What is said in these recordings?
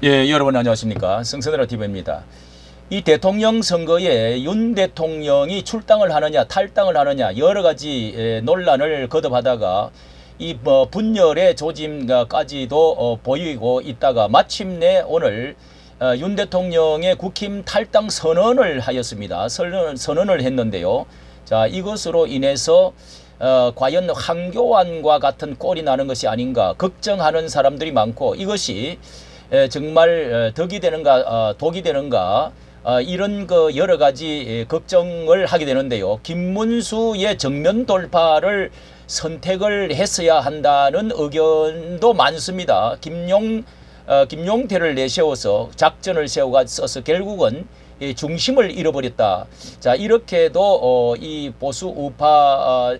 예, 여러분 안녕하십니까. 성선으로 TV입니다. 이 대통령 선거에 윤 대통령이 출당을 하느냐 탈당을 하느냐 여러 가지 논란을 거듭하다가 이 분열의 조짐까지도 보이고 있다가 마침내 오늘 윤 대통령의 국힘 탈당 선언을 하였습니다. 선언을 했는데요. 자, 이것으로 인해서 과연 황교안과 같은 꼴이 나는 것이 아닌가 걱정하는 사람들이 많고, 이것이 정말 덕이 되는가 독이 되는가 이런 그 여러 가지 걱정을 하게 되는데요. 김문수의 정면 돌파를 선택을 했어야 한다는 의견도 많습니다. 김용태를 내세워서 작전을 세워서 결국은 중심을 잃어버렸다. 자, 이렇게도 이 보수 우파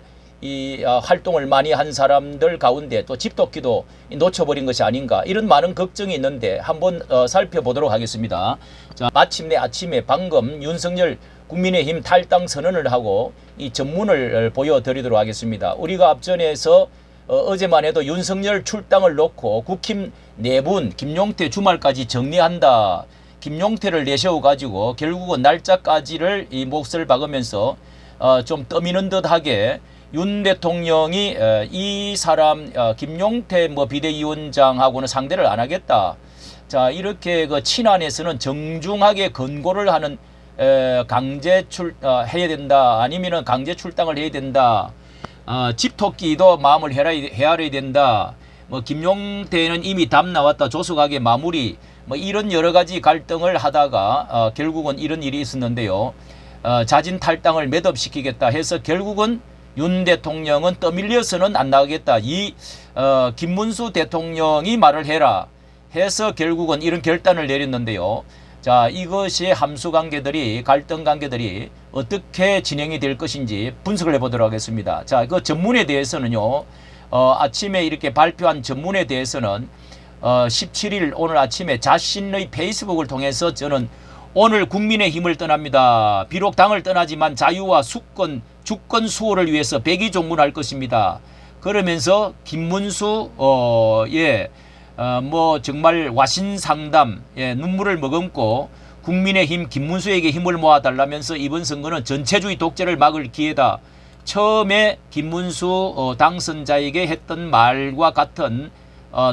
활동을 많이 한 사람들 가운데 또 집도끼도 놓쳐버린 것이 아닌가, 이런 많은 걱정이 있는데 한번 살펴보도록 하겠습니다. 자, 마침내 아침에 방금 윤석열 국민의힘 탈당 선언을 하고 이 전문을 보여드리도록 하겠습니다. 우리가 앞전에서 어제만 해도 윤석열 출당을 놓고 국힘 내분 김용태 주말까지 정리한다, 김용태를 내세워 가지고 결국은 날짜까지를 이 몫을 박으면서 좀 떠미는 듯하게 윤 대통령이 이 사람 김용태 비대위원장하고는 상대를 안 하겠다. 자, 이렇게 그 친안에서는 정중하게 권고를 하는 강제 해야 된다, 아니면은 강제 출당을 해야 된다. 집토끼도 마음을 헤아려야 된다. 김용태는 이미 답 나왔다, 조속하게 마무리. 이런 여러 가지 갈등을 하다가 결국은 이런 일이 있었는데요. 자진 탈당을 매듭시키겠다 해서 결국은 윤 대통령은 떠밀려서는 안 나가겠다. 김문수 대통령이 말을 해라 해서 결국은 이런 결단을 내렸는데요. 자, 이것이 함수 관계들이, 갈등 관계들이 어떻게 진행이 될 것인지 분석을 해보도록 하겠습니다. 자, 그 전문에 대해서는요, 아침에 이렇게 발표한 전문에 대해서는 17일 오늘 아침에 자신의 페이스북을 통해서 저는 오늘 국민의힘을 떠납니다. 비록 당을 떠나지만 자유와 주권 수호를 위해서 백의종군할 것입니다. 그러면서 김문수 정말 와신상담, 눈물을 머금고 국민의힘 김문수에게 힘을 모아달라면서 이번 선거는 전체주의 독재를 막을 기회다. 처음에 김문수 당선자에게 했던 말과 같은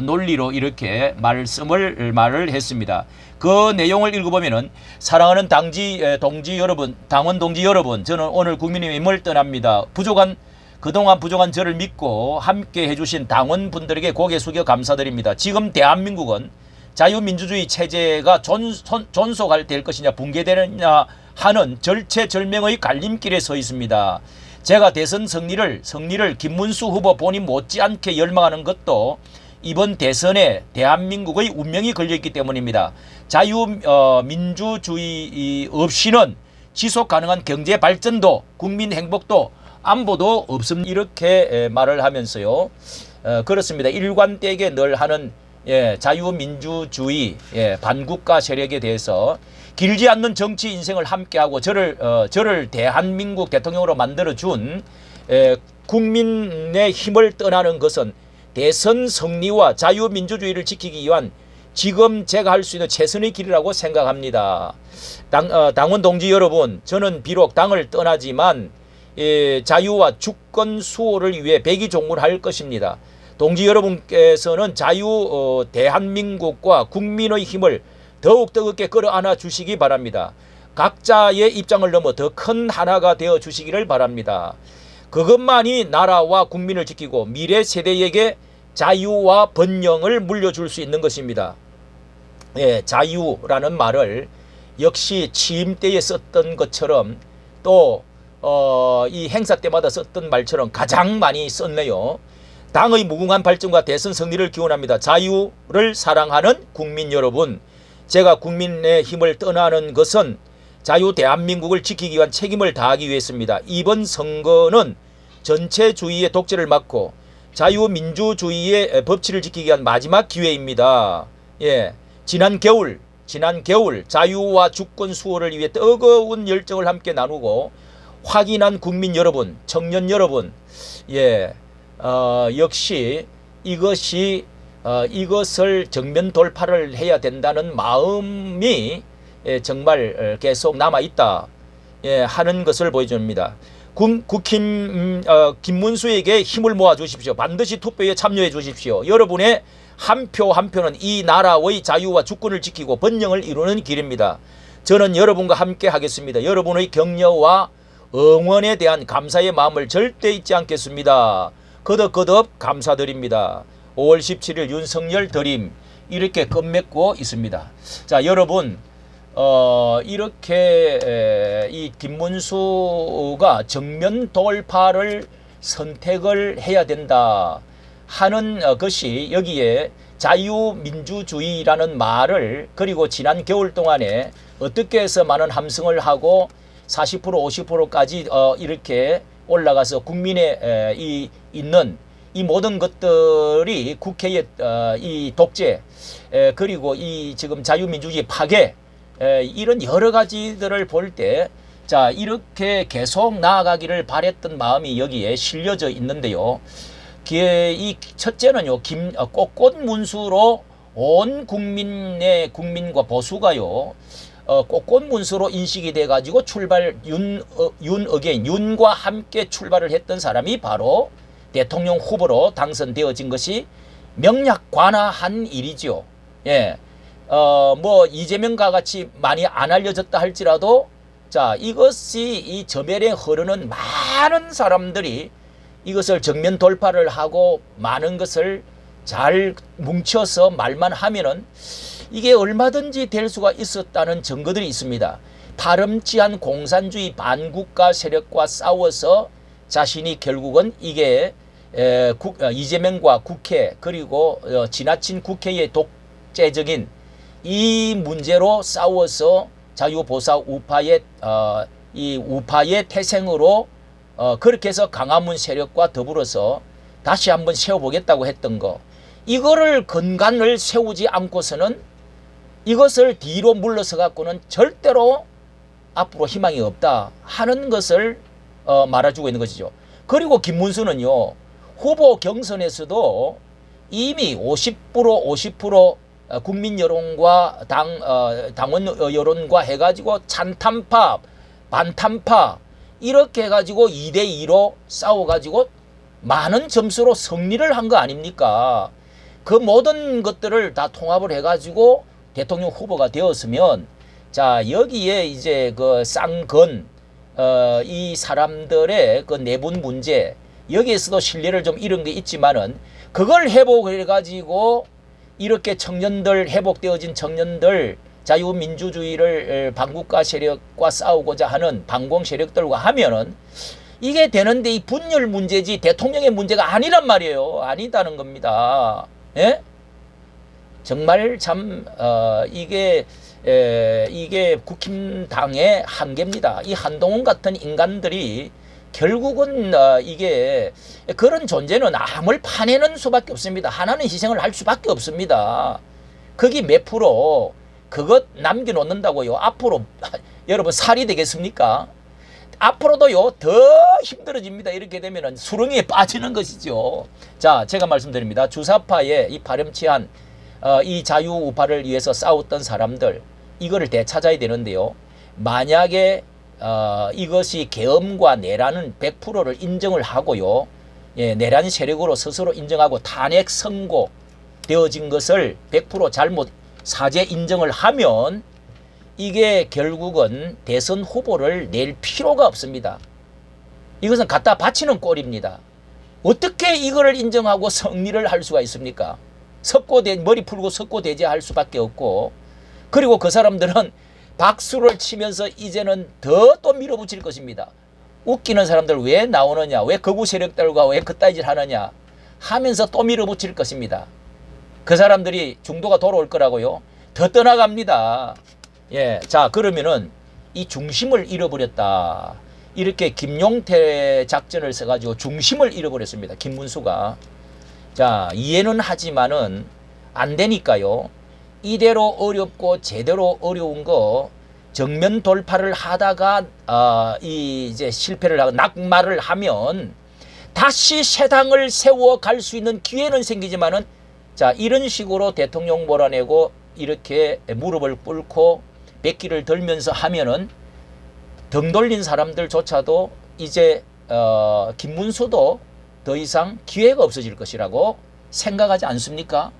논리로 이렇게 말을 했습니다. 그 내용을 읽어보면은, 사랑하는 동지 여러분, 당원 동지 여러분, 저는 오늘 국민의힘을 떠납니다. 그동안 부족한 저를 믿고 함께 해주신 당원분들에게 고개 숙여 감사드립니다. 지금 대한민국은 자유민주주의 체제가 될 것이냐 붕괴되느냐 하는 절체절명의 갈림길에 서 있습니다. 제가 대선 승리를 김문수 후보 본인 못지않게 열망하는 것도 이번 대선에 대한민국의 운명이 걸려있기 때문입니다. 자유민주주의 없이는 지속 가능한 경제 발전도, 국민 행복도, 안보도 없습니다. 이렇게 말을 하면서요. 그렇습니다. 일관되게 늘 하는 자유민주주의 반국가 세력에 대해서 길지 않는 정치 인생을 함께하고 저를 대한민국 대통령으로 만들어준 국민의 힘을 떠나는 것은 대선 승리와 자유민주주의를 지키기 위한 지금 제가 할 수 있는 최선의 길이라고 생각합니다. 당원 동지 여러분, 저는 비록 당을 떠나지만 자유와 주권 수호를 위해 백의종군할 것입니다. 동지 여러분께서는 대한민국과 국민의 힘을 더욱 뜨겁게 끌어안아 주시기 바랍니다. 각자의 입장을 넘어 더 큰 하나가 되어 주시기를 바랍니다. 그것만이 나라와 국민을 지키고 미래 세대에게 자유와 번영을 물려줄 수 있는 것입니다. 자유라는 말을 역시 취임 때에 썼던 것처럼 또 이 행사 때마다 썼던 말처럼 가장 많이 썼네요. 당의 무궁한 발전과 대선 승리를 기원합니다. 자유를 사랑하는 국민 여러분, 제가 국민의 힘을 떠나는 것은 자유 대한민국을 지키기 위한 책임을 다하기 위해서입니다. 이번 선거는 전체주의의 독재를 막고 자유민주주의의 법치를 지키기 위한 마지막 기회입니다. 지난 겨울 자유와 주권 수호를 위해 뜨거운 열정을 함께 나누고 확인한 국민 여러분, 청년 여러분, 역시 이것이 이것을 정면 돌파를 해야 된다는 마음이 정말 계속 남아있다 하는 것을 보여줍니다. 국힘 김문수에게 힘을 모아 주십시오. 반드시 투표에 참여해 주십시오. 여러분의 한 표 한 표는 이 나라의 자유와 주권을 지키고 번영을 이루는 길입니다. 저는 여러분과 함께 하겠습니다. 여러분의 격려와 응원에 대한 감사의 마음을 절대 잊지 않겠습니다. 거듭 감사드립니다. 5월 17일 윤석열 드림 이렇게 끝맺고 있습니다. 자, 여러분 이렇게 이 김문수가 정면 돌파를 선택을 해야 된다 하는 것이 여기에 자유민주주의라는 말을 그리고 지난 겨울 동안에 어떻게 해서 많은 함성을 하고 40% 50%까지 이렇게 올라가서 국민에 있는 이 모든 것들이 국회의 이 독재 그리고 이 지금 자유민주주의 파괴 이런 여러 가지들을 볼 때 자 이렇게 계속 나아가기를 바랬던 마음이 여기에 실려져 있는데요. 이 첫째는요, 꽃꽃 문수로 온 국민과 보수가요, 꽃꽃 문수로 인식이 돼 가지고 윤과 함께 출발을 했던 사람이 바로 대통령 후보로 당선되어진 것이 명약관화한 일이죠. 예. 뭐 이재명과 같이 많이 안 알려졌다 할지라도 자 이것이 이 저멸에 흐르는 많은 사람들이 이것을 정면 돌파를 하고 많은 것을 잘 뭉쳐서 말만 하면은 이게 얼마든지 될 수가 있었다는 증거들이 있습니다. 파렴치한 공산주의 반국가 세력과 싸워서 자신이 결국은 이게 이재명과 국회 그리고 지나친 국회의 독재적인 이 문제로 싸워서 자유보사 우파의 이 우파의 태생으로 그렇게 해서 강화문 세력과 더불어서 다시 한번 세워보겠다고 했던 거 이거를 근간을 세우지 않고서는 이것을 뒤로 물러서 갖고는 절대로 앞으로 희망이 없다 하는 것을 말해주고 있는 것이죠. 그리고 김문수는요 후보 경선에서도 이미 50% 국민 여론과 당원 여론과 해가지고 찬탄파 반탄파 이렇게 해가지고 2대2로 싸워가지고 많은 점수로 승리를 한 거 아닙니까? 그 모든 것들을 다 통합을 해가지고 대통령 후보가 되었으면 자 여기에 이제 그 쌍근 이 사람들의 그 내분 문제 여기에서도 신뢰를 좀 잃은 게 있지만은 그걸 회복해가지고 이렇게 청년들 회복되어진 청년들 자유민주주의를 반국가 세력과 싸우고자 하는 반공 세력들과 하면은 이게 되는데 이 분열 문제지 대통령의 문제가 아니란 말이에요. 아니다는 겁니다. 예? 정말 참 이게 국힘당의 한계입니다. 이 한동훈 같은 인간들이 결국은 이게 그런 존재는 암을 파내는 수밖에 없습니다. 하나는 희생을 할 수밖에 없습니다. 거기 몇 프로 그것 남겨놓는다고요. 앞으로 여러분 살이 되겠습니까? 앞으로도요 더 힘들어집니다. 이렇게 되면은 수렁이에 빠지는 것이죠. 자 제가 말씀드립니다. 주사파의 이 파렴치한 이 자유우파를 위해서 싸웠던 사람들 이거를 되찾아야 되는데요. 만약에 이것이 계엄과 내란은 100%를 인정을 하고요. 예, 내란 세력으로 스스로 인정하고 탄핵 선고 되어진 것을 100% 잘못 사죄 인정을 하면 이게 결국은 대선 후보를 낼 필요가 없습니다. 이것은 갖다 바치는 꼴입니다. 어떻게 이거를 인정하고 승리를 할 수가 있습니까? 머리 풀고 석고대죄할 수밖에 없고 그리고 그 사람들은 박수를 치면서 이제는 더 또 밀어붙일 것입니다. 웃기는 사람들 왜 나오느냐, 왜 거구 세력들과 왜 그따위질 하느냐 하면서 또 밀어붙일 것입니다. 그 사람들이 중도가 돌아올 거라고요. 더 떠나갑니다. 예, 자 그러면은 이 중심을 잃어버렸다. 이렇게 김용태 작전을 써가지고 중심을 잃어버렸습니다. 김문수가. 자 이해는 하지만은 안 되니까요. 이대로 어렵고 제대로 어려운 거 정면 돌파를 하다가 이제 실패를 하고 낙마를 하면 다시 새 당을 세워 갈 수 있는 기회는 생기지만은 자, 이런 식으로 대통령 몰아내고 이렇게 무릎을 꿇고 백기를 들면서 하면은 등 돌린 사람들조차도 이제 김문수도 더 이상 기회가 없어질 것이라고 생각하지 않습니까?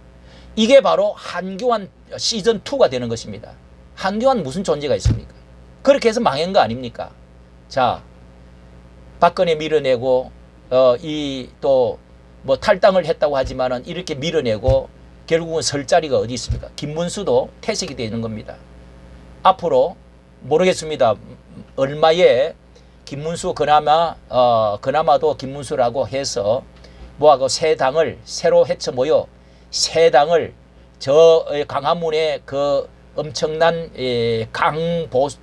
이게 바로 한교안 시즌2가 되는 것입니다. 한교안 무슨 존재가 있습니까? 그렇게 해서 망한 거 아닙니까? 자, 박근혜 밀어내고 이 또 뭐 탈당을 했다고 하지만은 이렇게 밀어내고 결국은 설 자리가 어디 있습니까? 김문수도 퇴색이 되는 겁니다. 앞으로 모르겠습니다. 얼마에 김문수 그나마도 김문수라고 해서 뭐하고 새 당을 새로 헤쳐 모여 새 당을 저 광화문의 그 엄청난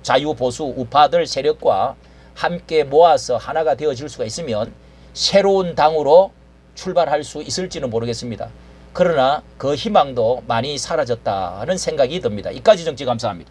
자유보수 우파들 세력과 함께 모아서 하나가 되어질 수가 있으면 새로운 당으로 출발할 수 있을지는 모르겠습니다. 그러나 그 희망도 많이 사라졌다는 생각이 듭니다. 이까지 정치 감사합니다.